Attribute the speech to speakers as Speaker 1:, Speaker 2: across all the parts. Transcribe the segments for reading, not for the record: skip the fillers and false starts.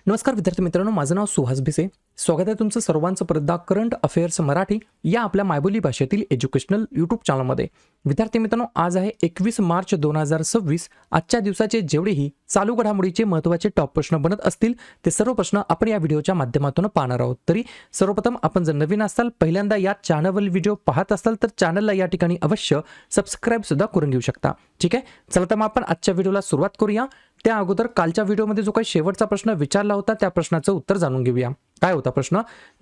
Speaker 1: नमस्कार विद्यार्थी मित्रांनो, माझं नाव सुहास भिसे. स्वागत आहे तुमचं सर्वांचं परत करंट अफेअर्स मराठी या आपल्या मायबोली भाषेतील एज्युकेशनल यूट्यूब चॅनलमध्ये. विद्यार्थी मित्रांनो, आज आहे 21 मार्च 2026. आजच्या दिवसाचे जेवढेही चालू घडामोडीचे महत्त्वाचे टॉप प्रश्न बनत असतील ते सर्व प्रश्न आपण या व्हिडिओच्या माध्यमातून पाहणार आहोत. तरी सर्वप्रथम आपण जर नवीन असाल, पहिल्यांदा या चॅनलवरील व्हिडिओ पाहत असाल तर चॅनलला या ठिकाणी अवश्य सबस्क्राईब सुद्धा करून घेऊ शकता. ठीक आहे, चला तर मग आपण आजच्या व्हिडिओला सुरुवात करूया. त्या अगोदर कालच्या व्हिडिओमध्ये जो काही शेवटचा प्रश्न विचारला होता त्या प्रश्नाचं उत्तर जाणून घेऊया. काय होता प्रश्न?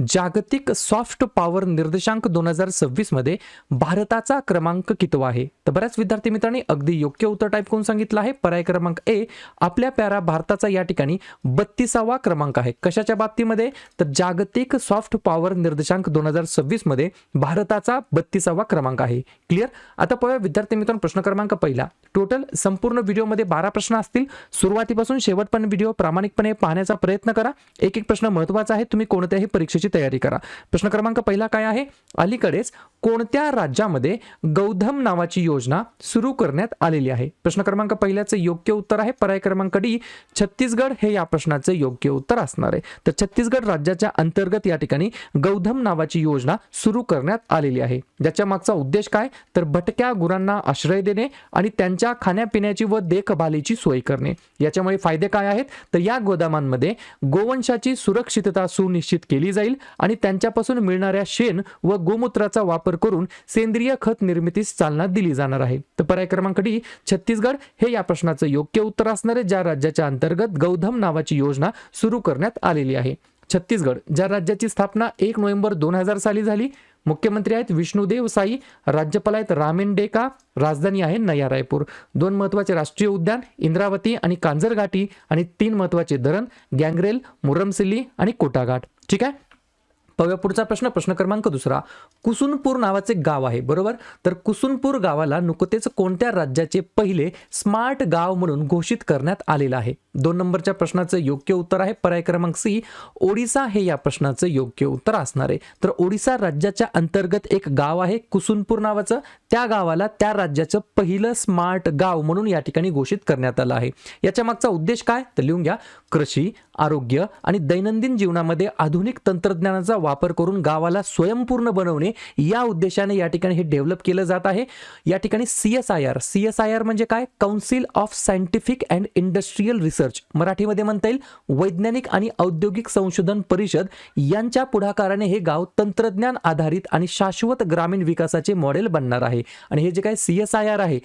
Speaker 1: जागतिक सॉफ्ट पॉवर निर्देशांक 2026 मध्ये भारताचा क्रमांक कितवा आहे? तर बऱ्याच विद्यार्थी मित्रांनी अगदी योग्य उत्तर टाईप करून सांगितलं आहे. पर्याय क्रमांक ए, आपल्या प्यारा भारताचा या ठिकाणी 32वा क्रमांक आहे. कशाच्या बाबतीमध्ये? तर जागतिक सॉफ्ट पॉवर निर्देशांक 2026 मध्ये भारताचा 32वा क्रमांक आहे. क्लिअर? आता पाहूया विद्यार्थी मित्रांनो प्रश्न क्रमांक पहिला. टोटल संपूर्ण व्हिडिओमध्ये 12 प्रश्न असतील. सुरुवातीपासून शेवटपर्यंत व्हिडिओ प्रामाणिकपणे पाहण्याचा प्रयत्न करा. एक एक प्रश्न महत्त्वाचा आहे. तुम्ही कोणत्याही परीक्षेची तयारी करा. प्रश्न क्रमांक पहिला काय आहे? अलीकडेच कोणत्या राज्यामध्ये गौधम नावाची योजना सुरू करण्यात आलेली आहे? प्रश्न क्रमांक पहिल्याचे योग्य उत्तर आहे पर्याय क्रमांक डी, छत्तीसगड हे या प्रश्नाचे योग्य उत्तर असणार आहे. तर छत्तीसगड राज्याच्या अंतर्गत या ठिकाणी गौधम नावाची योजना सुरू करण्यात आलेली आहे. ज्याच्या मागचा उद्देश काय? तर भटक्या गुरांना आश्रय देणे आणि त्यांच्या खाण्यापिण्याची व देखभालीची सोय करणे. याच्यामुळे फायदे काय आहेत? तर या गोदामांमध्ये गोवंशाची सुरक्षितता सुनिश्चित केली जाईल आणि त्यांच्यापासून मिळणाऱ्या शेण व गोमूत्राचा वापर करून सेंद्रिय खत निर्मितीस चालना दिली जाणार आहे. तर पर्याय क्रमांक डी, छत्तीसगड हे या प्रश्नाचं योग्य उत्तर असणार आहे, ज्या राज्याच्या अंतर्गत गौधम नावाची योजना सुरू करण्यात आलेली आहे. छत्तीसगड ज्या राज्याची स्थापना 1 नोव्हेंबर 2000 साली झाली. मुख्यमंत्री आहेत विष्णुदेव साई, राज्यपाल आहेत रामेन डेका, राजधानी आहे नया रायपूर. 2 महत्त्वाचे राष्ट्रीय उद्यान इंद्रावती आणि कांजरघाटी आणि 3 महत्त्वाचे धरण गँगरेल, मुरमसिल्ली आणि कोटाघाट. ठीक आहे, पाहूया पुढचा प्रश्न. प्रश्न क्रमांक दुसरा. कुसुनपूर नावाचे गाव आहे, बरोबर? तर कुसुनपूर गावाला नुकतेच कोणत्या राज्याचे पहिले स्मार्ट गाव म्हणून घोषित करण्यात आलेलं आहे? 2 नंबरच्या प्रश्नाचं योग्य उत्तर आहे पर्याय क्रमांक सी, ओडिसा हे या प्रश्नाचं योग्य उत्तर असणार आहे. तर ओडिसा राज्याच्या अंतर्गत एक गाव आहे कुसुनपूर नावाचं. त्या गावाला त्या राज्याचं पहिलं स्मार्ट गाव म्हणून या ठिकाणी घोषित करण्यात आलं आहे. याच्या मागचा उद्देश काय? तर लिहून घ्या. कृषी, आरोग्य आणि दैनंदिन जीवनामध्ये आधुनिक तंत्रज्ञानाचा वापर करून गावाला स्वयंपूर्ण बनवणे या उद्देशाने या ठिकाणी हे डेव्हलप केलं जात आहे. या ठिकाणी CSIR म्हणजे काय? Council of scientific and industrial research, मराठीमध्ये म्हणता येईल वैज्ञानिक आणि औद्योगिक संशोधन परिषद यांच्या पुढाकाराने हे गाव तंत्रज्ञान आधारित आणि शाश्वत ग्रामीण विकासाचे मॉडेल बनणार आहे. आणि हे जे काय CSIR आहे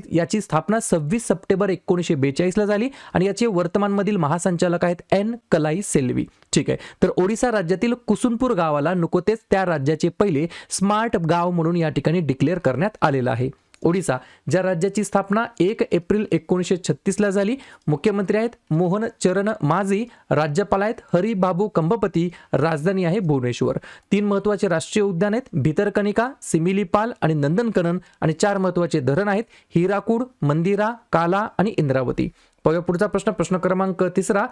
Speaker 1: याची स्थापना 26 सप्टेंबर 1942 ला झाली आणि याचे वर्तमानमधील महासंचालक आहेत एन कलाई सेल्वी. ठीक आहे, तर ओडिसा राज्यातील कुसुनपूर गावाला नुकतेच त्या राज्याचे पहिले स्मार्ट गाव म्हणून या ठिकाणी डिक्लेअर करण्यात आलेलं आहे. ओडिसा ज्या राज्याची स्थापना 1 एप्रिल 1936 ला झाली. मुख्यमंत्री आहेत मोहन चरण माझी, राज्यपाल आहेत हरिबाबू कंबपती, राजधानी आहे भुवनेश्वर. 3 महत्त्वाचे राष्ट्रीय उद्यान आहेत भितरकनिका, सिमिलीपाल आणि नंदनकनन आणि 4 महत्त्वाचे धरण आहेत हिराकूड, मंदिरा, काला आणि इंद्रावती. पाहूया पुढचा प्रश्न. प्रश्न क्रमांक तिसरा.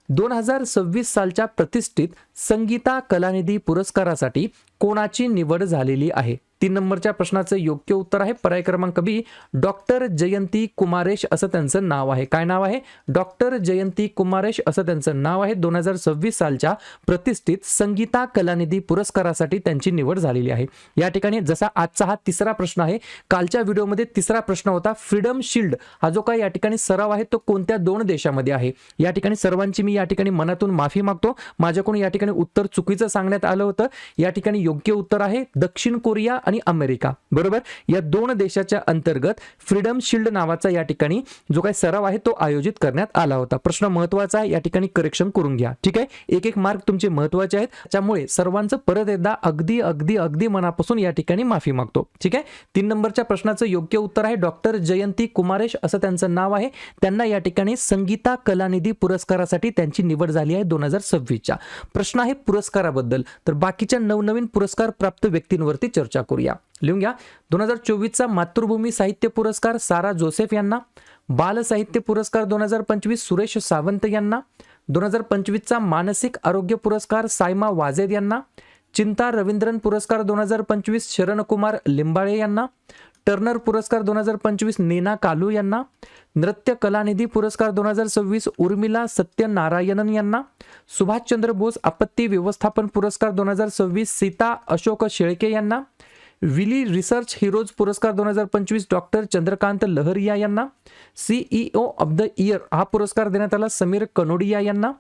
Speaker 1: 2026 सालच्या प्रतिष्ठित संगीता कलानिधी पुरस्कारासाठी कोणाची निवड झालेली आहे? 3 नंबरच्या प्रश्नाचं योग्य उत्तर आहे पर्याय क्रमांक बी, डॉक्टर जयंती कुमारेश असं त्यांचं नाव आहे. काय नाव आहे? डॉक्टर जयंती कुमारेश असं त्यांचं नाव आहे. 2026 सालच्या प्रतिष्ठित संगीता कलानिधी पुरस्कारासाठी त्यांची निवड झालेली आहे. या ठिकाणी जसा आजचा हा तिसरा प्रश्न आहे, कालच्या व्हिडिओमध्ये तिसरा प्रश्न होता फ्रीडम शिल्ड हा जो काय या ठिकाणी सराव आहे तो कोणत्या 2 देशामध्ये आहे? या ठिकाणी सर्वांची मी या ठिकाणी मनातून माफी मागतो, माझ्याकडून या ठिकाणी उत्तर चुकीचं सांगण्यात आलं होतं. या ठिकाणी योग्य उत्तर आहे दक्षिण कोरिया आणि अमेरिका, बरोबर? या 2 देशाच्या अंतर्गत फ्रीडम शिल्ड नावाचा या ठिकाणी जो काही सराव आहे तो आयोजित करण्यात आला होता. प्रश्न महत्त्वाचा आहे, या ठिकाणी करेक्शन करून घ्या. ठीक आहे, एक एक मार्क तुमचे महत्त्वाचे आहेत, त्यामुळे सर्वांचं परत एकदा अगदी अगदी अगदी मनापासून या ठिकाणी माफी मागतो. ठीक आहे, 3 नंबरच्या प्रश्नाचं योग्य उत्तर आहे डॉक्टर जयंती कुमारेश असं त्यांचं नाव आहे. त्यांना या ठिकाणी संगीता कलानिधी पुरस्कारासाठी त्यांची निवड झाली आहे 2026च्या. प्रश्न आहे पुरस्काराबद्दल, तर बाकीच्या नवनवीन पुरस्कार प्राप्त व्यक्तींवरती चर्चा करूया. लिहून घ्या. 2024चा मातृभूमी साहित्य पुरस्कार सारा जोसेफ यांना. बाल साहित्य पुरस्कार 2025 सुरेश सावंत यांना. 2025चा मानसिक आरोग्य पुरस्कार सायमा वाजेद यांना. चिंता रवींद्रन पुरस्कार 2025 शरणकुमार लिंबाळे यांना. टर्नर पुरस्कार 2025 नेना कालू यांना, नृत्य कलानिधी पुरस्कार 2026 उर्मिला सत्यनारायणन यांना, सुभाषचंद्र बोस आपत्ती व्यवस्थापन पुरस्कार 2026 सीता अशोक शेळके यांना, विली रिसर्च हिरोज पुरस्कार 2025 डॉक्टर चंद्रकांत लहरिया यांना, सीईओ ऑफ द इयर हा पुरस्कार देण्यात आला समीर कनोडिया यांना,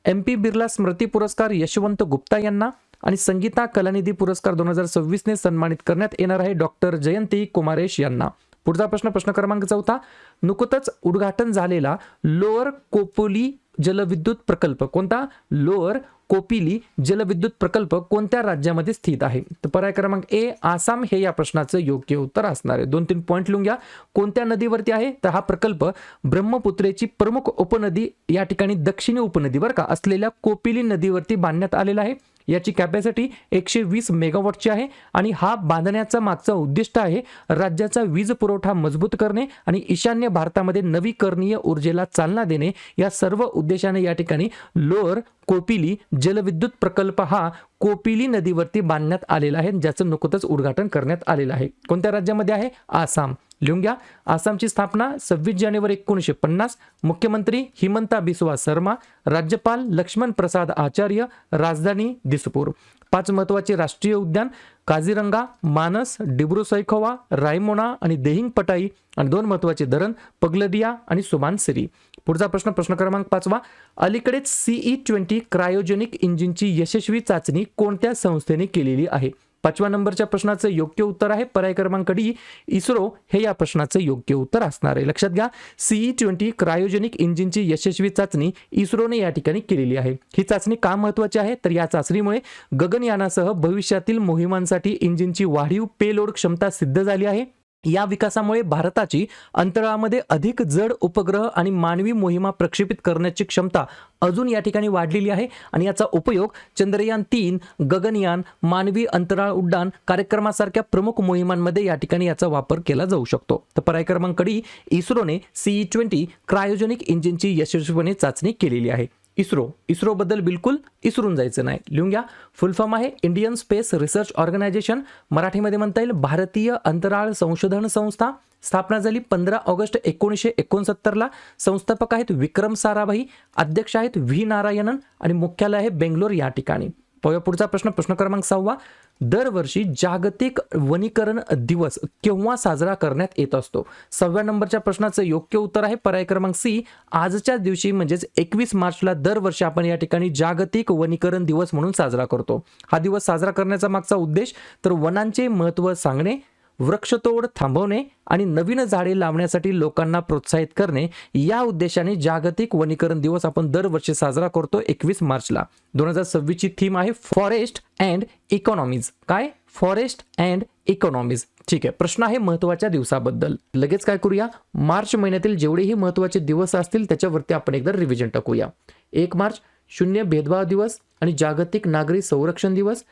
Speaker 1: MP बिर्ला स्मृती पुरस्कार यशवंत गुप्ता यांना आणि संगीता कलानिधी पुरस्कार 2026 ने सन्मानित करण्यात येणार आहे डॉक्टर जयंती कुमारेश यांना. पुढचा प्रश्न क्रमांक 4. नुकतंच उद्घाटन झालेला लोअर कोपोली जलविद्युत प्रकल्प कोणता? लोअर कोपिली जलविद्युत प्रकल्प कोणत्या राज्यामध्ये स्थित आहे? तर पर्याय क्रमांक ए आसाम हे या प्रश्नाचं योग्य उत्तर असणार आहे. 2-3 पॉइंट लिहून घ्या. कोणत्या नदीवरती आहे? तर हा प्रकल्प ब्रह्मपुत्रेची प्रमुख उपनदी या ठिकाणी दक्षिणी उपनदी बरं का असलेल्या कोपिली नदीवरती बांधण्यात आलेला आहे. याची कॅपॅसिटी 120 मेगावॉटची आहे आणि हा बांधण्याचा मागचा उद्दिष्ट आहे राज्याचा वीज पुरवठा मजबूत करणे आणि ईशान्य भारतामध्ये नवीकरणीय ऊर्जेला चालना देणे. या सर्व उद्देशाने या ठिकाणी लोअर कोपिली जलविद्युत प्रकल्प हा कोपिली नदीवरती बांधण्यात आलेला आहे, ज्याचं नुकतंच उद्घाटन करण्यात आलेलं आहे. कोणत्या राज्यामध्ये आहे? आसाम. लिहून घ्या. आसामची स्थापना 26 जानेवारी 1950. मुख्यमंत्री हिमंता बिस्वा शर्मा, राज्यपाल लक्ष्मण प्रसाद आचार्य, राजधानी दिसपूर. 5 महत्त्वाचे राष्ट्रीय उद्यान काझीरंगा, मानस, डिब्रू सैखोवा, रायमोना आणि देहिंग पटाई आणि 2 महत्त्वाचे धरण पगलडिया आणि सुबानसिरी. पुढचा प्रश्न क्रमांक 5. अलीकडेच CE-20 क्रायोजेनिक इंजिनची यशस्वी चाचणी कोणत्या संस्थेने केलेली आहे? 5व्या नंबरच्या प्रश्नाचं योग्य उत्तर आहे पर्याय क्रमांक डी इस्रो हे या प्रश्नाचं योग्य उत्तर असणार आहे. लक्षात घ्या. CE-20 क्रायोजेनिक इंजिनची यशस्वी चाचणी इस्रोने या ठिकाणी केलेली आहे. ही चाचणी का महत्त्वाची आहे? तर या चाचणीमुळे गगनयानासह भविष्यातील मोहिमांसाठी इंजिनची वाढीव पेलोड क्षमता सिद्ध झाली आहे. या विकासामुळे भारताची अंतराळामध्ये अधिक जड उपग्रह आणि मानवी मोहिमा प्रक्षेपित करण्याची क्षमता अजून या ठिकाणी वाढलेली आहे आणि याचा उपयोग चंद्रयान 3 गगनयान मानवी अंतराळ उड्डाण कार्यक्रमासारख्या प्रमुख मोहिमांमध्ये या ठिकाणी याचा वापर केला जाऊ शकतो. तर पर्याय क्रमांक डी इस्रोने CE-20 क्रायोजेनिक इंजिनची यशस्वीपणे चाचणी केलेली आहे. इस्रो बद्दल बिलकुल इसरून जायचं नाही. लिहून घ्या. फुल फॉर्म आहे इंडियन स्पेस रिसर्च ऑर्गनायझेशन, मराठीमध्ये म्हणता येईल भारतीय अंतराळ संशोधन संस्था. स्थापना झाली 15 ऑगस्ट 1969ला. संस्थापक आहेत विक्रम साराभाई, अध्यक्ष आहेत व्ही नारायणन आणि मुख्यालय आहे बेंगलोर या ठिकाणी. पुढचा प्रश्न क्रमांक 6. दरवर्षी जागतिक वनीकरण दिवस केव्हा साजरा करण्यात येत असतो? 6व्या नंबरच्या प्रश्नाचं योग्य उत्तर आहे पर्याय क्रमांक सी आजच्या दिवशी म्हणजेच 21 मार्चला दरवर्षी आपण या ठिकाणी जागतिक वनीकरण दिवस म्हणून साजरा करतो. हा दिवस साजरा करण्याचा मागचा उद्देश तर वनांचे महत्त्व सांगणे, वृक्षतोड थांबवणे आणि नवीन झाडे लावण्यासाठी लोकांना प्रोत्साहित करणे या उद्देशाने जागतिक वनीकरण दिवस आपण दरवर्षी साजरा करतो 21 मार्चला. 2026 ची थीम आहे फॉरेस्ट अँड इकॉनॉमीज. काय? Forest and economies. ठीक आहे. प्रश्न आहे महत्त्वाच्या दिवसाबद्दल. लगेच काय करूया, मार्च महिन्यातील जेवढेही महत्त्वाचे दिवस असतील त्याच्यावरती आपण एकदा रिव्हिजन टाकूया. 1 मार्च शून्य भेदभाव दिवस आणि जागतिक नागरी संरक्षण दिवस.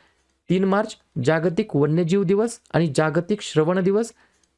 Speaker 1: 3 मार्च जागतिक वन्यजीव दिवस आणि जागतिक श्रवण दिवस.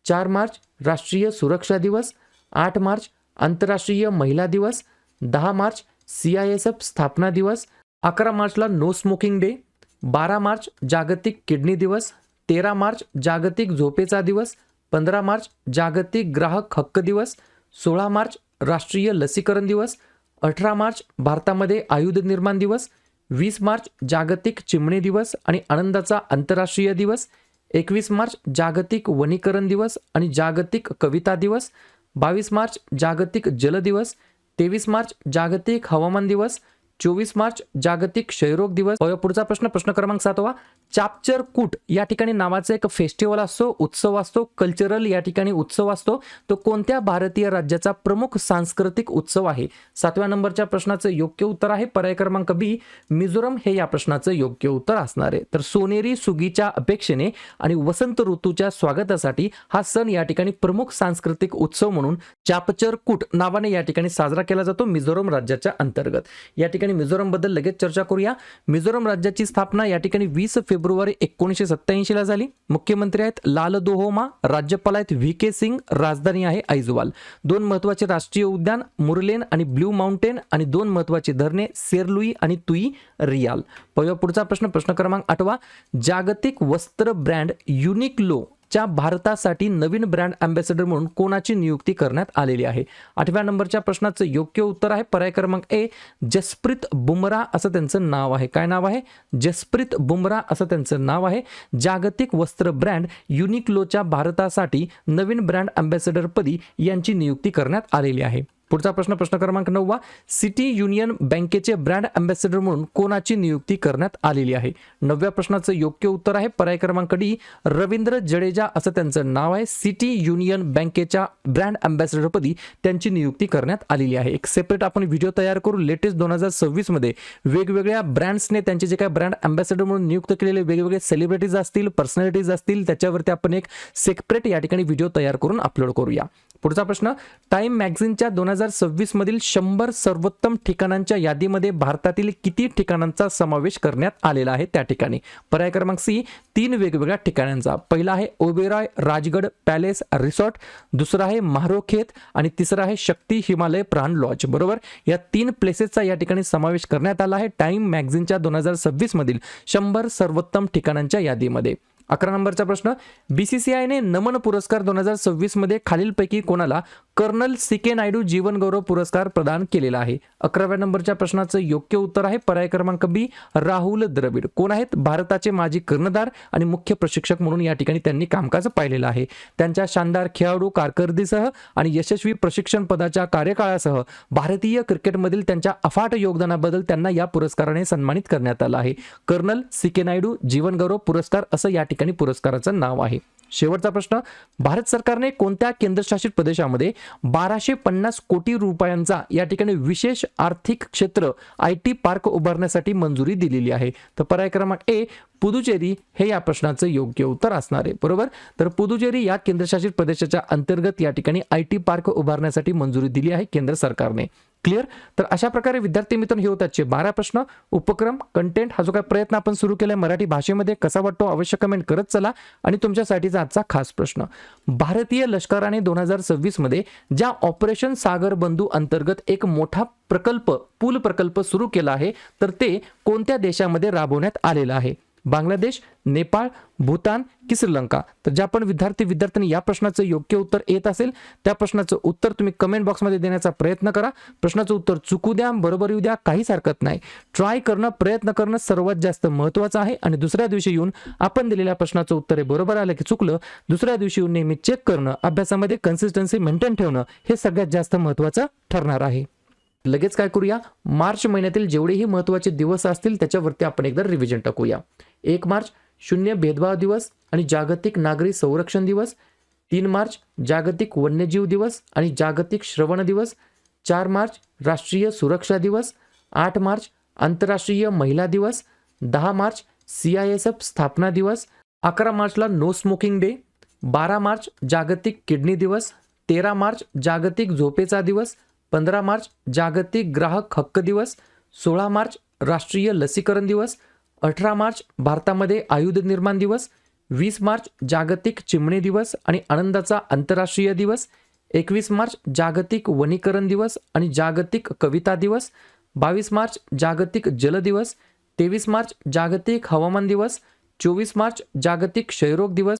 Speaker 1: 4 मार्च राष्ट्रीय सुरक्षा दिवस. 8 मार्च आंतरराष्ट्रीय महिला दिवस. 10 मार्च CISF स्थापना दिवस. 11 मार्चला नो स्मोकिंग डे. 12 मार्च जागतिक किडनी दिवस. 13 मार्च जागतिक झोपेचा दिवस. 15 मार्च जागतिक ग्राहक हक्क दिवस. 16 मार्च राष्ट्रीय लसीकरण दिवस. 18 मार्च भारतामध्ये आयुध निर्माण दिवस. 20 मार्च जागतिक चिमणी दिवस आणि आनंदाचा आंतरराष्ट्रीय दिवस. 21 मार्च जागतिक वनीकरण दिवस आणि जागतिक कविता दिवस. 22 मार्च जागतिक जल दिवस. 23 मार्च जागतिक हवामान दिवस. 24 मार्च जागतिक क्षयरोग दिवस. पुढचा प्रश्न क्रमांक 7. चापचर कूट या ठिकाणी नावाचा एक फेस्टिवल असतो, उत्सव असतो, कल्चरल या ठिकाणी उत्सव असतो. तो कोणत्या भारतीय राज्याचा प्रमुख सांस्कृतिक उत्सव आहे? 7व्या नंबरच्या प्रश्नाचं योग्य उत्तर आहे पर्याय क्रमांक बी मिझोरम हे या प्रश्नाचं योग्य उत्तर असणार आहे. तर सोनेरी सुगीच्या अपेक्षेने आणि वसंत ऋतूच्या स्वागतासाठी हा सण या ठिकाणी प्रमुख सांस्कृतिक उत्सव म्हणून चापचर कूट नावाने या ठिकाणी साजरा केला जातो मिझोरम राज्याच्या अंतर्गत. या ठिकाणी मिझोरम बद्दल लगेच चर्चा करूया. मिझोरम राज्याची स्थापना या ठिकाणी 20 फेब्रुवारी 1987 ला झाली. मुख्यमंत्री आहेत लालदोहोमा, राज्यपाल आहेत VK सिंग, राजधानी आहे ऐजवाल. 2 महत्त्वाचे राष्ट्रीय उद्यान मुरलेन आणि ब्ल्यू माउंटेन आणि 2 महत्त्वाची धरणे सेरलुई आणि तुई रियाल. पुढचा प्रश्न क्रमांक 8. जागतिक वस्त्र ब्रँड युनिक्लो च्या भारतासाठी नवीन ब्रँड अँबॅसेडर म्हणून कोणाची नियुक्ती करण्यात आलेली आहे? 8व्या नंबरच्या प्रश्नाचं योग्य उत्तर आहे पर्याय क्रमांक ए, जसप्रीत बुमराह असं त्यांचं नाव आहे. काय नाव आहे? जसप्रीत बुमराह असं त्यांचं नाव आहे. जागतिक वस्त्र ब्रँड युनिक्लोच्या भारतासाठी नवीन ब्रँड अँबॅसेडर पदी यांची नियुक्ती करण्यात आलेली आहे. पुढचा प्रश्न क्रमांक 9, सिटी युनियन बँकेचे ब्रँड अँबॅसेडर म्हणून कोणाची नियुक्ती करण्यात आलेली आहे? 9व्या प्रश्नाचं योग्य उत्तर आहे पर्याय क्रमांक डी, रवींद्र जडेजा असं त्यांचं नाव आहे. सिटी युनियन बँकेच्या ब्रँड अँबॅसेडर पदी त्यांची नियुक्ती करण्यात आलेली आहे. एक सेपरेट आपण व्हिडिओ तयार करू लेटेस्ट 2026 मध्ये वेगवेगळ्या ब्रँड्सने त्यांचे जे काही ब्रँड अँबॅसेडर म्हणून नियुक्त केलेले वेगवेगळे सेलिब्रिटीज असतील, पर्सनॅलिटीज असतील, त्याच्यावरती आपण एक सेपरेट या ठिकाणी व्हिडिओ तयार करून अपलोड करूया. पुढचा प्रश्न, टाइम मॅगझिनच्या 2026 मधील 100 सर्वोत्तम ठिकाणांच्या यादीमध्ये भारतातील किती ठिकाणांचा समावेश करण्यात आलेला आहे? त्या ठिकाणी पर्याय क्रमांक सी, 3 वेगवेगळ्या ठिकाणांचा. पहिला आहे ओबेरॉय राजगड पॅलेस रिसॉर्ट, दुसरा आहे मारोखेत आणि तिसरा आहे शक्ती हिमालय प्राण लॉज. बरोबर, या 3 प्लेसेसचा या ठिकाणी समावेश करण्यात आला आहे टाइम मॅगझिनच्या 2026 मधील 100 सर्वोत्तम ठिकाणांच्या यादीमध्ये. 11 नंबरचा प्रश्न, बीसीसीआयने नमन पुरस्कार 2026 मध्ये खालीलपैकी कोणाला कर्नल सी.के. नायडू जीवन गौरव पुरस्कार प्रदान केलेला आहे? 11व्या नंबरच्या प्रश्नाचं योग्य उत्तर आहे पर्याय क्रमांक बी, राहुल द्रविड. कोण आहेत? भारताचे माजी कर्णधार आणि मुख्य प्रशिक्षक म्हणून या ठिकाणी त्यांनी कामकाज पाहिलेलं आहे. त्यांच्या शानदार खेळाडू कारकिर्दीसह आणि यशस्वी प्रशिक्षण पदाच्या कार्यकाळासह भारतीय क्रिकेटमधील त्यांच्या अफाट योगदानाबद्दल त्यांना या पुरस्काराने सन्मानित करण्यात आलं आहे. Colonel C K. नायडू जीवन गौरव पुरस्कार असं या ठिकाणी पुरस्काराचं नाव आहे. शेवटचा प्रश्न, भारत सरकारने कोणत्या केंद्रशासित प्रदेशामध्ये 1250 कोटी रुपयांचा या ठिकाणी विशेष आर्थिक क्षेत्र IT पार्क उभारण्यासाठी मंजुरी दिलेली आहे? तर पर्याय क्रमांक ए, पुदुचेरी हे या प्रश्नाचं योग्य उत्तर असणार आहे. बरोबर, तर पुदुचेरी या केंद्रशासित प्रदेशाच्या अंतर्गत या ठिकाणी IT पार्क उभारण्यासाठी मंजुरी दिली आहे केंद्र सरकारने. क्लिअर? तर अशा प्रकारे विद्यार्थी मित्रांनो हे होतात 12 प्रश्न. उपक्रम कंटेंट हा जो काही प्रयत्न आपण सुरू केलाय मराठी भाषेमध्ये कसा वाटतो अवश्य कमेंट करत चला. आणि तुमच्यासाठीचा आजचा खास प्रश्न, भारतीय लष्कराने 2026 मध्ये ज्या ऑपरेशन सागर बंधू अंतर्गत एक मोठा प्रकल्प पूल प्रकल्प सुरू केला आहे तर ते कोणत्या देशामध्ये राबवण्यात आलेला आहे? बांगलादेश, नेपाळ, भूतान की श्रीलंका? तर ज्या पण विद्यार्थ्यांनी या प्रश्नाचं योग्य उत्तर येत असेल त्या प्रश्नाचं उत्तर तुम्ही कमेंट बॉक्समध्ये देण्याचा प्रयत्न करा. प्रश्नाचं उत्तर चुकू द्या, बरोबर येऊ द्या, काहीच हरकत नाही. ट्राय करणं, प्रयत्न करणं सर्वात जास्त महत्त्वाचं आहे. आणि दुसऱ्या दिवशी येऊन आपण दिलेल्या प्रश्नाचं उत्तर हे बरोबर आलं की चुकलं, दुसऱ्या दिवशी येऊन नेहमी चेक करणं, अभ्यासामध्ये कन्सिस्टन्सी मेंटेन ठेवणं हे सगळ्यात जास्त महत्त्वाचं ठरणार आहे. लगेच काय करूया, मार्च महिन्यातील जेवढेही महत्त्वाचे दिवस असतील त्याच्यावरती आपण एकदा रिव्हिजन टाकूया. 1 मार्च शून्य भेदभाव दिवस आणि जागतिक नागरी संरक्षण दिवस. 3 मार्च जागतिक वन्यजीव दिवस आणि जागतिक श्रवण दिवस. 4 मार्च राष्ट्रीय सुरक्षा दिवस. 8 मार्च आंतरराष्ट्रीय महिला दिवस. 10 मार्च CISF स्थापना दिवस. 11 मार्चला नो स्मोकिंग डे. 12 मार्च जागतिक किडनी दिवस. 13 मार्च जागतिक झोपेचा दिवस. 15 मार्च जागतिक ग्राहक हक्क दिवस. 16 मार्च राष्ट्रीय लसीकरण दिवस. 18 मार्च भारतामध्ये आयुध निर्माण दिवस. 20 मार्च जागतिक चिमणी दिवस आणि आनंदाचा आंतरराष्ट्रीय दिवस. 21 मार्च जागतिक वनीकरण दिवस आणि जागतिक कविता दिवस. 22 मार्च जागतिक जल दिवस. 23 मार्च जागतिक हवामान दिवस. 24 मार्च जागतिक क्षयरोग दिवस.